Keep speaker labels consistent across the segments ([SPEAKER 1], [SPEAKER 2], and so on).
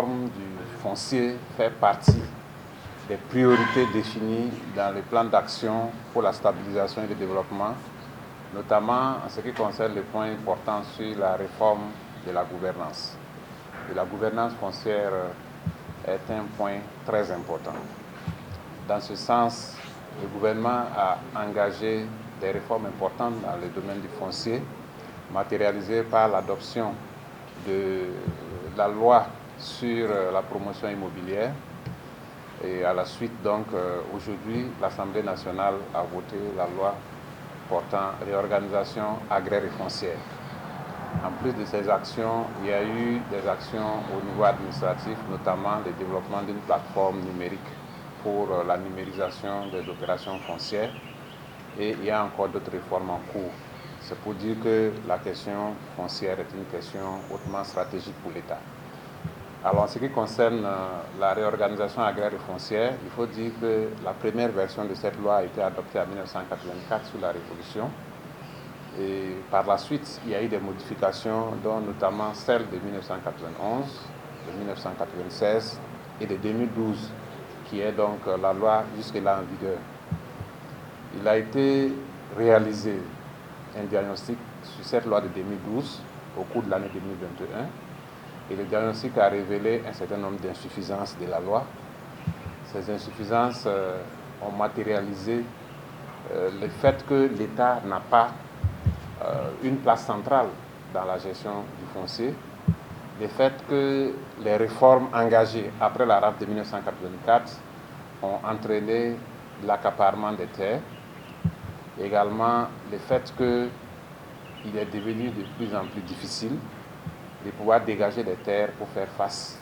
[SPEAKER 1] réforme du foncier fait partie des priorités définies dans le plan d'action pour la stabilisation et le développement, notamment en ce qui concerne les points importants sur la réforme de la gouvernance. Et la gouvernance foncière est un point très important. Dans ce sens, le gouvernement a engagé des réformes importantes dans le domaine du foncier, matérialisées par l'adoption de la loi sur la promotion immobilière. Et à la suite, donc, aujourd'hui, l'Assemblée nationale a voté la loi portant réorganisation agraire et foncière. En plus de ces actions, il y a eu des actions au niveau administratif, notamment le développement d'une plateforme numérique pour la numérisation des opérations foncières. Et il y a encore d'autres réformes en cours. C'est pour dire que la question foncière est une question hautement stratégique pour l'État. Alors, en ce qui concerne la réorganisation agraire et foncière, il faut dire que la première version de cette loi a été adoptée en 1984 sous la Révolution. Et par la suite, il y a eu des modifications, dont notamment celle de 1991, de 1996 et de 2012, qui est donc la loi jusque-là en vigueur. Il a été réalisé un diagnostic sur cette loi de 2012 au cours de l'année 2021. Et le diagnostic a révélé un certain nombre d'insuffisances de la loi. Ces insuffisances ont matérialisé le fait que l'État n'a pas une place centrale dans la gestion du foncier, le fait que les réformes engagées après la RAF de 1984 ont entraîné l'accaparement des terres, également le fait qu'il est devenu de plus en plus difficile de pouvoir dégager des terres pour faire face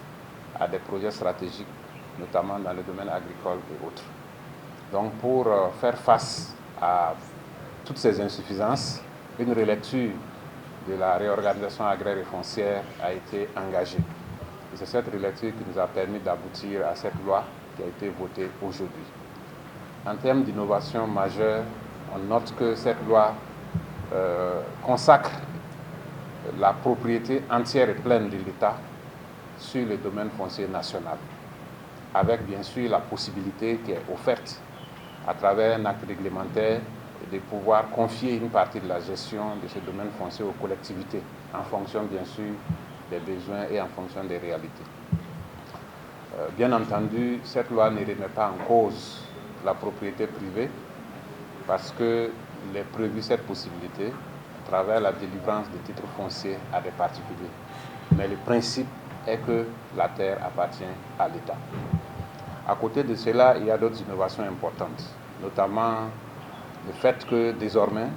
[SPEAKER 1] à des projets stratégiques, notamment dans le domaine agricole et autres. Donc pour faire face à toutes ces insuffisances, une relecture de la réorganisation agraire et foncière a été engagée. Et c'est cette relecture qui nous a permis d'aboutir à cette loi qui a été votée aujourd'hui. En termes d'innovation majeure, on note que cette loi consacre la propriété entière et pleine de l'État sur le domaine foncier national, avec bien sûr la possibilité qui est offerte à travers un acte réglementaire de pouvoir confier une partie de la gestion de ce domaine foncier aux collectivités, en fonction bien sûr des besoins et en fonction des réalités. Bien entendu, cette loi ne remet pas en cause la propriété privée, parce qu'il est prévu cette possibilité à travers la délivrance de titres fonciers à des particuliers. Mais le principe est que la terre appartient à l'État. À côté de cela, il y a d'autres innovations importantes, notamment le fait que désormais,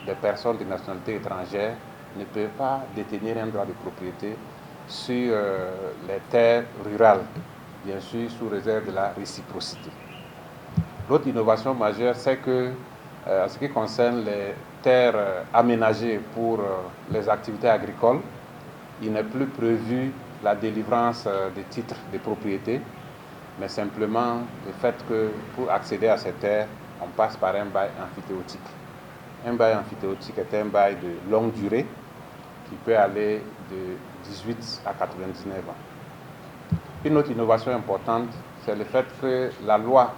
[SPEAKER 1] des personnes de nationalité étrangère ne peuvent pas détenir un droit de propriété sur les terres rurales, bien sûr sous réserve de la réciprocité. L'autre innovation majeure, c'est que, en ce qui concerne les terres aménagées pour les activités agricoles, il n'est plus prévu la délivrance des titres de propriété, mais simplement le fait que pour accéder à ces terres, on passe par un bail amphithéotique. Un bail amphithéotique est un bail de longue durée qui peut aller de 18 à 99 ans. Une autre innovation importante, c'est le fait que la loi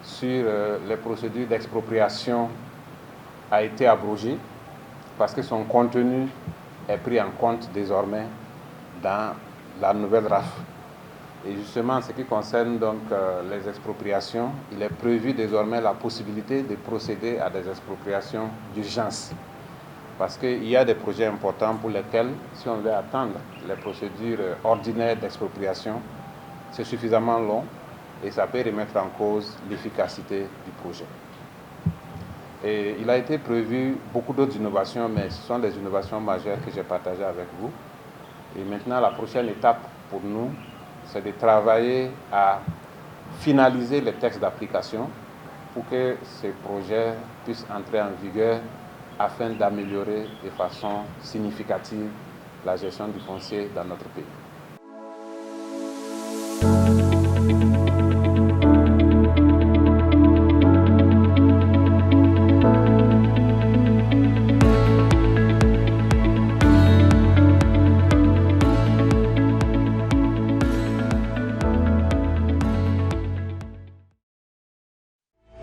[SPEAKER 1] sur les procédures d'expropriation a été abrogée parce que son contenu est pris en compte désormais dans la nouvelle RAF. Et justement, en ce qui concerne donc les expropriations, il est prévu désormais la possibilité de procéder à des expropriations d'urgence. Parce qu'il y a des projets importants pour lesquels, si on veut attendre les procédures ordinaires d'expropriation, c'est suffisamment long et ça peut remettre en cause l'efficacité du projet. Et il a été prévu beaucoup d'autres innovations, mais ce sont des innovations majeures que j'ai partagées avec vous. Et maintenant, la prochaine étape pour nous, c'est de travailler à finaliser les textes d'application pour que ces projets puissent entrer en vigueur afin d'améliorer de façon significative la gestion du foncier dans notre pays.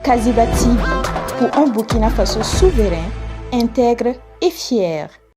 [SPEAKER 2] Kaziba TV pour un Burkina Faso souverain, intègre et fier.